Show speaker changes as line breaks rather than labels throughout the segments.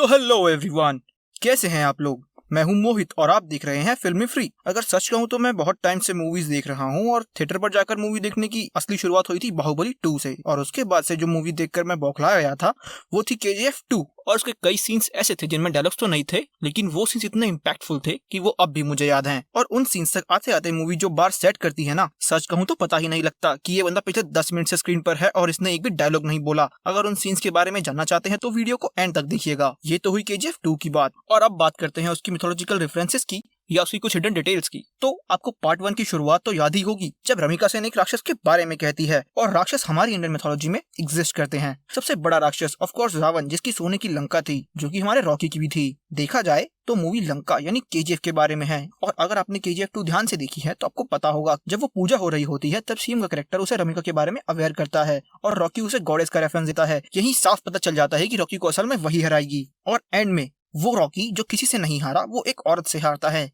तो hello everyone, कैसे हैं आप लोग। मैं हूं मोहित और आप देख रहे हैं फिल्मी फ्री। अगर सच कहूं तो मैं बहुत टाइम से मूवीज देख रहा हूं और थिएटर पर जाकर मूवी देखने की असली शुरुआत हुई थी बाहुबली 2 से, और उसके बाद से जो मूवी देखकर मैं बौखलाया गया था वो थी KGF 2। और उसके कई सीन्स ऐसे थे जिनमें डायलॉग्स तो नहीं थे, लेकिन वो सीन्स इतने इम्पैक्टफुल थे कि वो अब भी मुझे याद हैं। और उन सीन्स तक आते आते मूवी जो बार सेट करती है ना, सच कहूं तो पता ही नहीं लगता कि ये बंदा पिछले 10 मिनट से स्क्रीन पर है और इसने एक भी डायलॉग नहीं बोला। अगर उन सीन्स के बारे में जानना चाहते हैं तो वीडियो को एंड तक देखिएगा। ये तो हुई KGF 2 की बात, और अब बात करते हैं उसकी मिथोलॉजिकल रेफरेंसेस की या उसकी कुछ हिडन डिटेल्स की। तो आपको पार्ट 1 की शुरुआत तो याद ही होगी, जब रमिका सेन एक राक्षस के बारे में कहती है, और राक्षस हमारी इंडियन मिथोलॉजी में एग्जिस्ट करते हैं। सबसे बड़ा राक्षस ऑफ कोर्स रावण, जिसकी सोने की लंका थी, जो कि हमारे रॉकी की भी थी। देखा जाए तो मूवी लंका यानी KGF के बारे में है। और अगर आपने KGF 2 ध्यान से देखी है तो आपको पता होगा, जब वो पूजा हो रही होती है तब सीएम का कैरेक्टर उसे रमिका के बारे में अवेयर करता है और रॉकी उसे गॉडेस का रेफरेंस देता है। यही साफ पता चल जाता है कि रॉकी को असल में वही हराएगी। और एंड में वो रॉकी जो किसी से नहीं हारा, वो एक औरत से हारता है।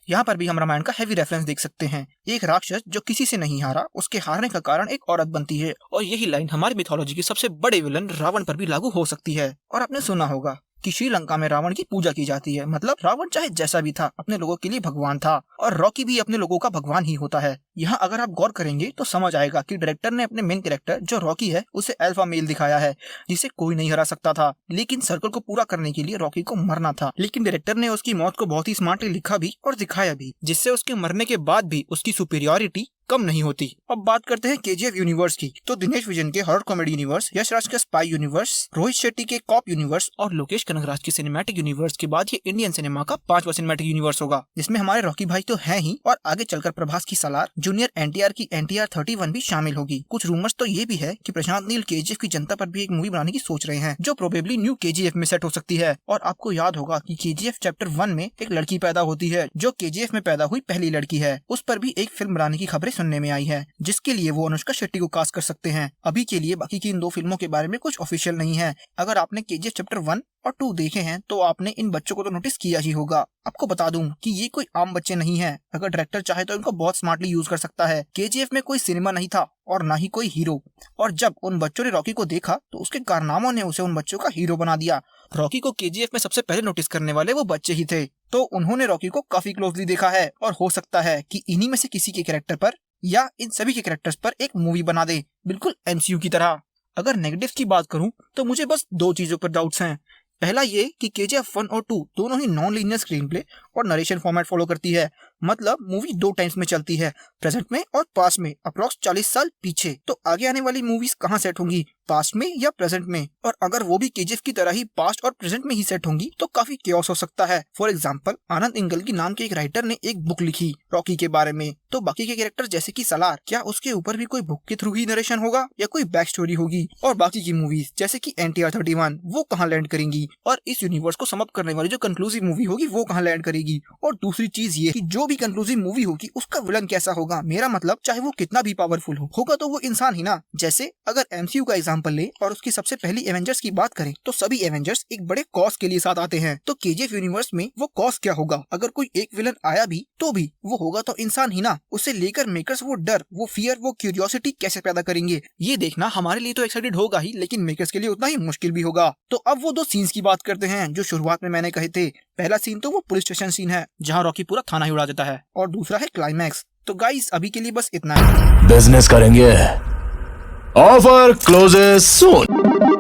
यहाँ पर भी हम रामायण का हैवी रेफरेंस देख सकते हैं। एक राक्षस जो किसी से नहीं हारा, उसके हारने का कारण एक औरत बनती है। और यही लाइन हमारी मिथोलॉजी के सबसे बड़े विलन रावण पर भी लागू हो सकती है। और आपने सुना होगा कि श्रीलंका में रावण की पूजा की जाती है, मतलब रावण चाहे जैसा भी था अपने लोगों के लिए भगवान था, और रॉकी भी अपने लोगों का भगवान ही होता है। यहाँ अगर आप गौर करेंगे तो समझ आएगा कि डायरेक्टर ने अपने मेन कैरेक्टर जो रॉकी है उसे अल्फा मेल दिखाया है, जिसे कोई नहीं हरा सकता था। लेकिन सर्कल को पूरा करने के लिए रॉकी को मरना था, लेकिन डायरेक्टर ने उसकी मौत को बहुत ही स्मार्टली लिखा भी और दिखाया भी, जिससे उसके मरने के बाद भी उसकी सुपीरियरिटी कम नहीं होती। अब बात करते हैं KGF यूनिवर्स की। तो दिनेश विजन के horror comedy universe, Yash Raj के स्पाई यूनिवर्स, रोहित शेट्टी के कॉप यूनिवर्स और लोकेश कनगराज के सिनेमैटिक यूनिवर्स के बाद ये इंडियन सिनेमा का 5वां सिनेमैटिक यूनिवर्स होगा, जिसमें हमारे रॉकी भाई तो हैं ही, और आगे चलकर प्रभास की सालार, जूनियर NTR की NTR 31 भी शामिल होगी। कुछ रूमर्स तो ये भी है कि प्रशांत नील KGF की जनता पर भी एक मूवी बनाने की सोच रहे हैं, जो प्रोबेबली न्यू KGF में सेट हो सकती है। और आपको याद होगा कि KGF चैप्टर 1 में एक लड़की पैदा होती है, जो KGF में पैदा हुई पहली लड़की है। उस पर भी एक फिल्म बनाने की खबरें सुनने में आई है, जिसके लिए वो अनुष्का शेट्टी को कास्ट कर सकते हैं। अभी के लिए बाकी की इन 2 फिल्मों के बारे में कुछ ऑफिशियल नहीं है। अगर आपने KGF चैप्टर 1 और 2 देखे हैं तो आपने इन बच्चों को तो नोटिस किया ही होगा। आपको बता दूं कि ये कोई आम बच्चे नहीं हैं। अगर डायरेक्टर चाहे तो इनको बहुत स्मार्टली यूज कर सकता है। KGF में कोई सिनेमा नहीं था और ना ही कोई हीरो, और जब उन बच्चों ने रॉकी को देखा तो उसके कारनामों ने उसे उन बच्चों का हीरो बना दिया। रॉकी को KGF में सबसे पहले नोटिस करने वाले वो बच्चे ही थे, तो उन्होंने रॉकी को काफी क्लोजली देखा है, और हो सकता है कि इन्हीं में से किसी के कैरेक्टर पर या इन सभी के कैरेक्टर्स पर एक मूवी बना दे, बिल्कुल MCU की तरह। अगर नेगेटिव की बात करूं तो मुझे बस 2 चीजों पर डाउट्स हैं। पहला ये कि KGF 1 और 2 दोनों ही नॉन लीनियर स्क्रीन प्ले और नरेशन फॉर्मेट फॉलो करती है, मतलब मूवी 2 टाइम्स में चलती है, प्रेजेंट में और पास्ट में, अप्रॉक्स 40 साल पीछे। तो आगे आने वाली मूवीज कहाँ सेट होंगी, पास्ट में या प्रेजेंट में? और अगर वो भी KGF की तरह ही पास्ट और प्रेजेंट में ही सेट होंगी तो काफी केओस हो सकता है। फॉर एग्जाम्पल, आनंद इंगलगी नाम के एक राइटर ने एक बुक लिखी रॉकी के बारे में, तो बाकी के कैरेक्टर जैसे कि सलार, क्या उसके ऊपर भी कोई बुक के थ्रू ही नरेशन होगा या कोई बैक स्टोरी होगी? और बाकी की मूवीज जैसे कि NTR 31 वो कहाँ लैंड करेंगी? और इस यूनिवर्स को समाप्त करने वाली जो कंक्लूसिव मूवी होगी वो कहाँ लैंड करेगी? और दूसरी चीज ये कि जो भी कंक्लूसिव मूवी होगी उसका विलन कैसा होगा? मेरा मतलब चाहे वो कितना भी पावरफुल होगा तो वो इंसान ही ना। जैसे अगर MCU का एग्जांपल ले और उसकी सबसे पहली एवेंजर्स की बात करें तो सभी एवेंजर्स एक बड़े कॉज के लिए साथ आते हैं, तो KGF यूनिवर्स में वो कॉज क्या होगा? अगर कोई एक विलन आया भी तो भी वो होगा तो इंसान ही ना। उसे लेकर मेकर्स वो डर, वो फियर, वो क्यूरियोसिटी कैसे पैदा करेंगे, ये देखना हमारे लिए तो एक्साइटेड होगा ही, लेकिन मेकर्स के लिए उतना ही मुश्किल भी होगा। तो अब वो 2 सीन्स की बात करते हैं जो शुरुआत में मैंने कहे थे। पहला सीन तो वो पुलिस स्टेशन सीन है जहाँ रॉकी पूरा थाना ही उड़ा देता है, और दूसरा है क्लाइमैक्स। तो गाइस अभी के लिए बस इतना ही।
बिजनेस करेंगे, ऑफर क्लोजेस सून।